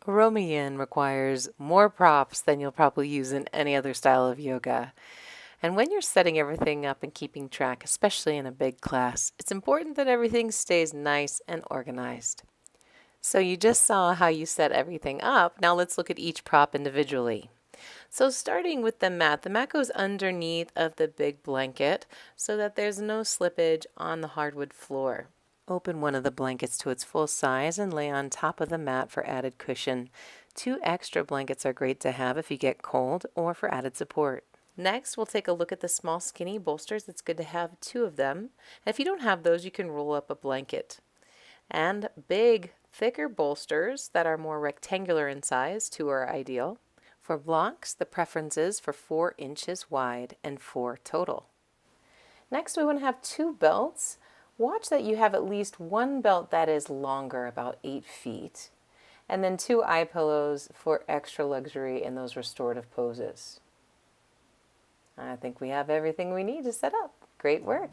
AromaYIN requires more props than you'll probably use in any other style of yoga. And when you're setting everything up and keeping track, especially in a big class, it's important that everything stays nice and organized. So you just saw how you set everything up. Now let's look at each prop individually. So starting with the mat goes underneath of the big blanket so that there's no slippage on the hardwood floor. Open one of the blankets to its full size and lay on top of the mat for added cushion. 2 extra blankets are great to have if you get cold or for added support. Next, we'll take a look at the small skinny bolsters. It's good to have 2 of them. If you don't have those, you can roll up a blanket. And big, thicker bolsters that are more rectangular in size, 2 are ideal. For blocks, the preference is for 4 inches wide and 4 total. Next, we want to have 2 belts. Watch that you have at least 1 belt that is longer, about 8 feet. And then 2 eye pillows for extra luxury in those restorative poses. I think we have everything we need to set up. Great work.